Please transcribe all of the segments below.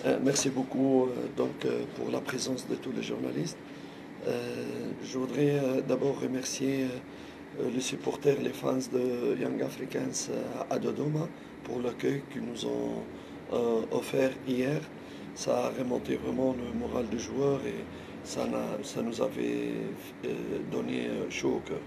Merci beaucoup pour la présence de tous les journalistes. Je voudrais d'abord remercier les supporters, les fans de Young Africans à Dodoma pour l'accueil qu'ils nous ont offert hier. Ça a remonté vraiment le moral des joueurs et ça nous avait donné chaud au cœur.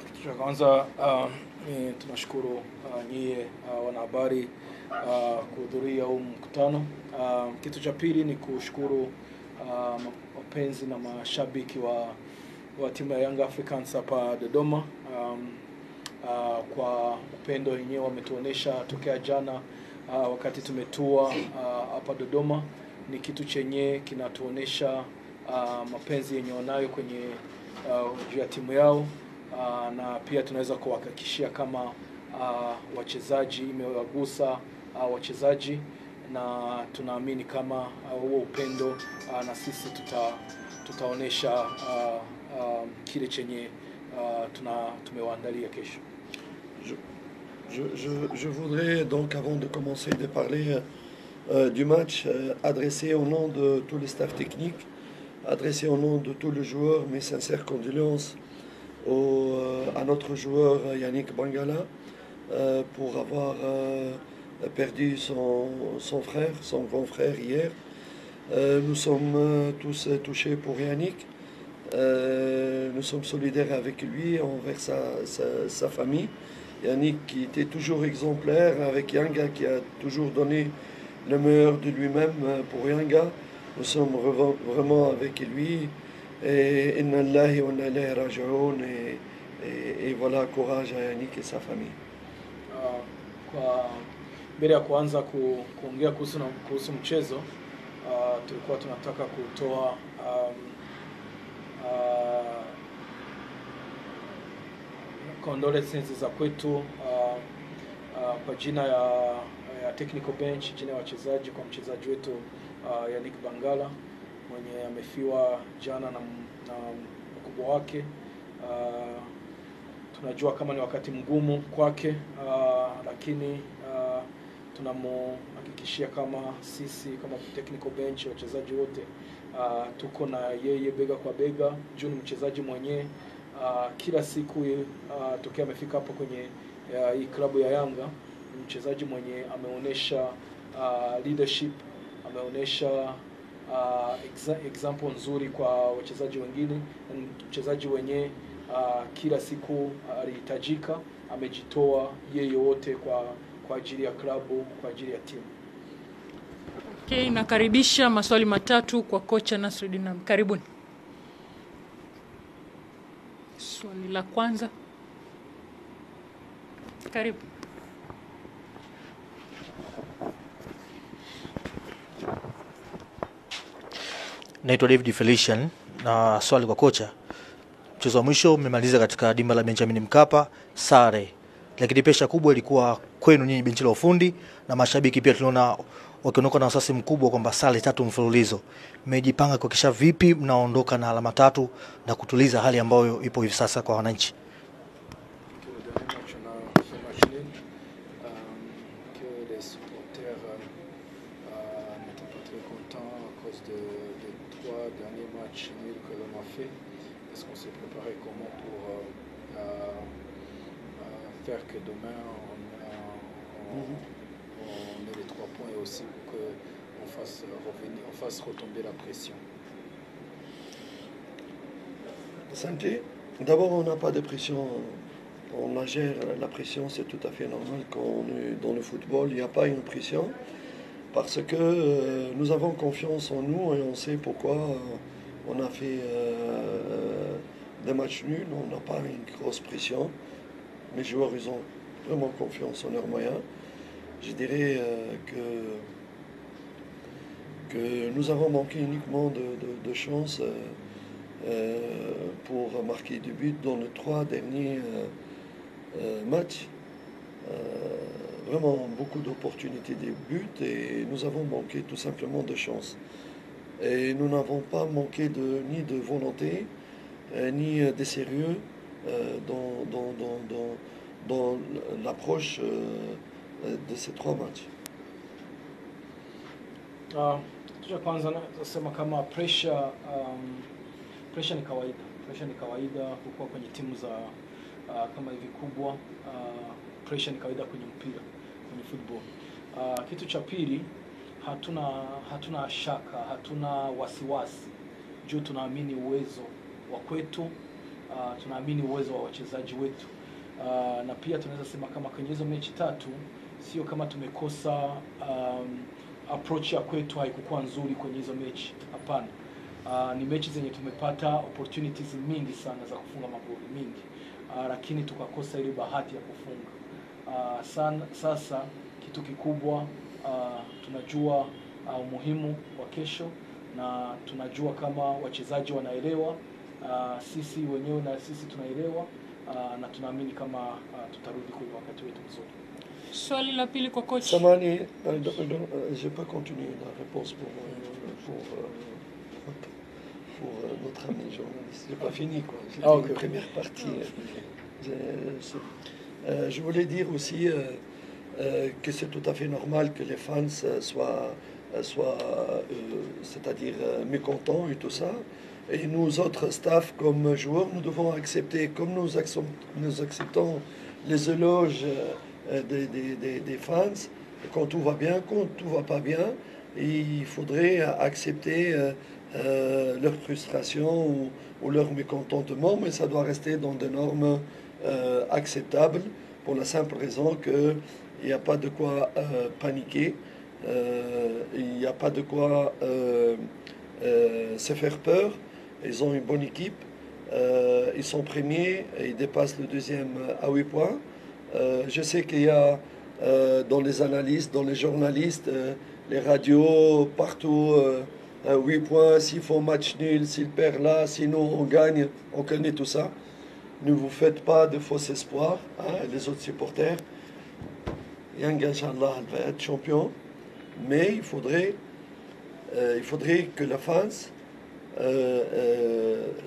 Kitu cha kwanza tunashukuru nyie wanahabari kuhudhuria huu mkutano. Kitu cha pili ni kushukuru wapenzi na mashabiki wa timu ya Young Africans hapa Dodoma kwa upendo wenyewe wametuonesha tokea jana wakati tumetua hapa Dodoma. Ni kitu chenye kinatuonesha mapenzi yenye wanayo kwenye juu ya timu yao. Na pia tunaweza kuhakikishia kama wachezaji imewagusa wachezaji, na tunaamini kama huo upendo na sisi tutaonesha kile chenye tumewaandalia kesho. Je voudrais donc, avant de commencer de parler du match, adresser au nom de tout le staff technique, adresser au nom de tous les joueurs mes sincères condoléances à notre joueur Yannick Bangala pour avoir perdu son frère, son grand frère hier. Nous sommes tous touchés pour Yannick. Nous sommes solidaires avec lui envers sa famille. Yannick qui était toujours exemplaire avec Yanga, qui a toujours donné le meilleur de lui-même pour Yanga. Nous sommes vraiment avec lui. Et inna Allahi wa inna ilayhi raji'un, et voilà, courage à Yannick et sa famille. Kwa mbele ya kuanza kuongea kuhusu mchezo, tulikuwa tunataka kutoa condolences za kwetu kwa jina ya technical bench, jina ya wachezaji, kwa mchezaji wetu Yannick Bangala mwenye amefiwa jana na mkubwa wake. Tunajua kama ni wakati mgumu kwake, lakini tunamhakikishia kama sisi kama technical bench, wachezaji wote tuko na yeye bega kwa bega. Juu ni mchezaji mwenye kila siku tokea amefika hapo kwenye hii klabu ya Yanga, mchezaji mwenye ameonesha leadership, ameonesha example nzuri kwa wachezaji wengine. Mchezaji wenye kila siku alihitajika, amejitoa yeye wote kwa ajili ya klabu, kwa ajili ya timu. Okay, nakaribisha maswali matatu kwa kocha Nasruddin. Karibuni. Swali la kwanza. Karibu. Naitwa David Felician, na swali kwa kocha. Mchezo wa mwisho umemaliza katika dimba la Benjamin Mkapa sare, lakini pesha kubwa ilikuwa kwenu nyinyi benchi la ufundi, na mashabiki pia tunaona wakiondoka na wasasi mkubwa kwamba sare 3 mfululizo. Mmejipanga kuhakikisha vipi mnaondoka na alama 3 na kutuliza hali ambayo ipo hivi sasa kwa wananchi? Est-ce qu'on s'est préparé comment pour faire que demain on ait les 3 points, et aussi pour qu'on fasse retomber la pression? Santé. D'abord, on n'a pas de pression. On gère la pression, c'est tout à fait normal. Quand on est dans le football, il n'y a pas une pression. Parce que nous avons confiance en nous et on sait pourquoi on a fait des matchs nuls. On n'a pas une grosse pression. Les joueurs, ils ont vraiment confiance en leurs moyens. Je dirais que nous avons manqué uniquement de chance pour marquer des buts dans les 3 derniers matchs. Vraiment beaucoup d'opportunités de buts, et nous avons manqué tout simplement de chance. Et nous n'avons pas manqué ni de volonté, ni de sérieux dans l'approche de ces 3 matchs. Kitu cha kwanza nasema kama pressure ni kawaida. Pressure ni kawaida kukua kwenye timu za kama hivi kubwa. Pressure ni kawaida kwenye mpira, kwenye football. Kitu cha pili, hatuna shaka, hatuna wasiwasi. Juu tunaamini uwezo wa kwetu, tunaamini uwezo wa wachezaji wetu. Na pia tunaweza sema kama kwenye hizo mechi tatu sio kama tumekosa approach ya kwetu haikuwa nzuri kwenye hizo mechi. Hapana. Ni mechi zenye tumepata opportunities mingi sana za kufunga magoli mingi. Lakini tukakosa ile bahati ya kufunga. Sasa kitu kikubwa tunajua umuhimu wa kesho na tunajua kama wachezaji wanaelewa, sisi wenyewe na sisi tunaelewa, na tunaamini kama tutarudi kwenye wakati wetu mzuri. Swali la pili kwa coach. Samani, je peux continuer la réponse pour notre ami journaliste. J'ai pas fini quoi. C'était Okay. la première partie. Je voulais dire aussi que c'est tout à fait normal que les fans soient c'est-à-dire mécontents et tout ça. Et nous autres staff comme joueurs, nous devons accepter, comme nous acceptons les éloges des fans, quand tout va bien, quand tout va pas bien, il faudrait accepter leur frustration ou leur mécontentement, mais ça doit rester dans des normes acceptables, pour la simple raison qu'il n'y a pas de quoi paniquer, il n'y a pas de quoi se faire peur. Ils ont une bonne équipe, ils sont premiers, et ils dépassent le deuxième à 8 points. Je sais qu'il y a dans les analystes, dans les journalistes, les radios, partout, 8 points, s'ils font match nul, s'ils perdent là, sinon on gagne, on connaît tout ça. Ne vous faites pas de faux espoirs, hein, les autres supporters. Young Inch'Allah va être champion, mais il faudrait que la fans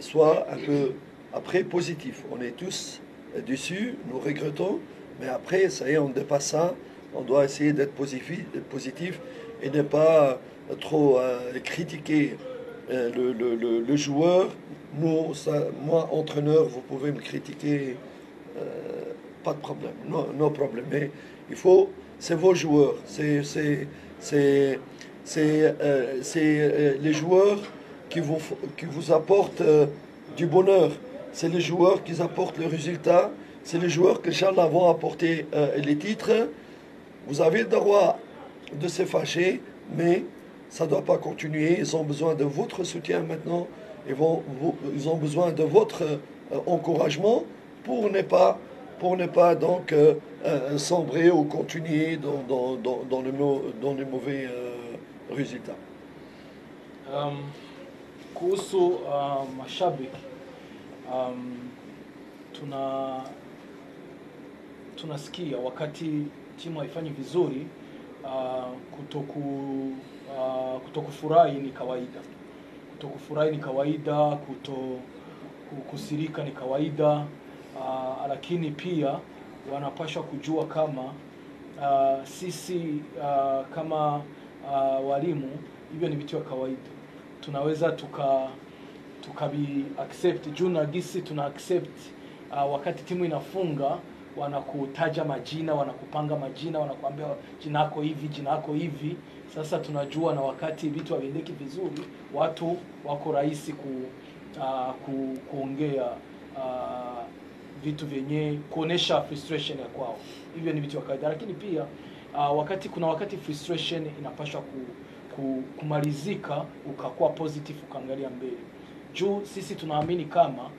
soit un peu après positif. On est tous dessus, nous regrettons, mais après, ça y est, on dépasse ça. On doit essayer d'être positif et ne pas trop critiquer le joueur. Nous, moi, entraîneur, vous pouvez me critiquer, pas de problème, no problème. Mais il faut, c'est vos joueurs, c'est les joueurs qui vous apportent du bonheur. C'est les joueurs qui apportent le résultat. C'est les joueurs qui, Inch'Allah, vont apporter les titres. Vous avez le droit de se fâcher, mais ça ne doit pas continuer. Ils ont besoin de votre soutien maintenant. Ils ont besoin de votre encouragement pour ne pas donc sombrer ou continuer dans les mauvais résultats. Kuhusu mashabiki, tunasikia wakati timu haifanyi vizuri, kutokufurahi ni kawaida. Kutokufurahi ni kawaida, kusirika ni kawaida, lakini pia wanapaswa kujua kama sisi kama walimu, hivyo ni vitu vya kawaida. Tunaweza tukabi accept juna gisi tuna accept wakati timu inafunga, wanakutaja majina, wanakupanga majina, wanakuambia jina lako hivi, jina lako hivi. Sasa tunajua na wakati vitu haviendeki vizuri, watu wako rahisi kuongea vitu vyenye kuonesha frustration ya kwao. Hivyo ni vitu vya kawaida, lakini pia kuna wakati frustration inapaswa kumalizika, ukakuwa positive, ukaangalia mbele. Juu sisi tunaamini kama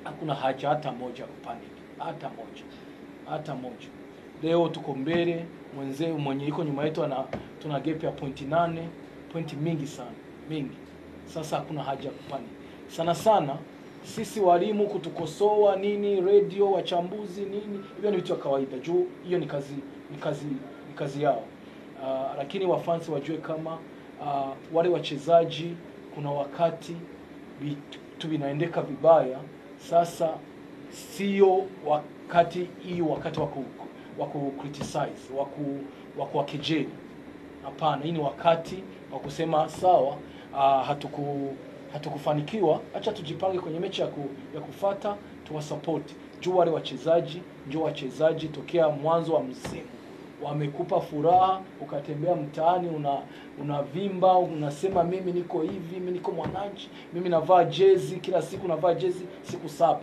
hakuna haja hata moja kupanic, hata moja. Leo tuko mbele, mwenzeo mwenye iko nyuma yetu tuna gap ya pointi 8, pointi mingi sana, mingi. Sasa hakuna haja kupanic. Sana sisi walimu kutukosoa nini, radio, wachambuzi nini, hivyo ni vitu vya kawaida. Juu hiyo ni kazi yao. Lakini wafansi wajue kama wale wachezaji kuna wakati vitu vinaendeka vibaya. Sasa sio wakati wa ku criticize, wa kuwakejeli. Hapana, hii ni wakati wa kusema sawa, hatukufanikiwa, acha tujipange kwenye mechi ya kufuata, tuwasupport. Juu wale wachezaji, njoo wachezaji tokea mwanzo wa msimu wamekupa furaha, ukatembea mtaani unavimba, unasema mimi niko hivi, mimi niko mwananchi, mimi navaa jezi kila siku, navaa jezi siku 7.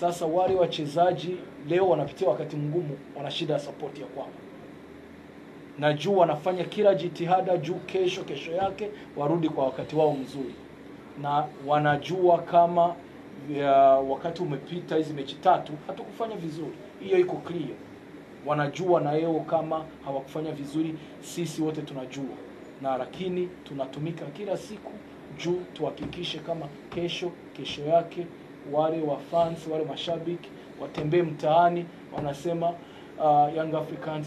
Sasa wale wachezaji leo wanapitia wakati mgumu, wana shida ya support ya kwamba na juu wanafanya kila jitihada juu kesho yake warudi kwa wakati wao mzuri, na wanajua kama wakati umepita, hizi mechi 3 hatukufanya vizuri, hiyo iko clear. Wanajua na yeo kama hawakufanya vizuri, sisi wote tunajua, na lakini tunatumika kila siku juu tuhakikishe kama kesho yake wale wa fans, wale mashabiki watembee mtaani wanasema Young Africans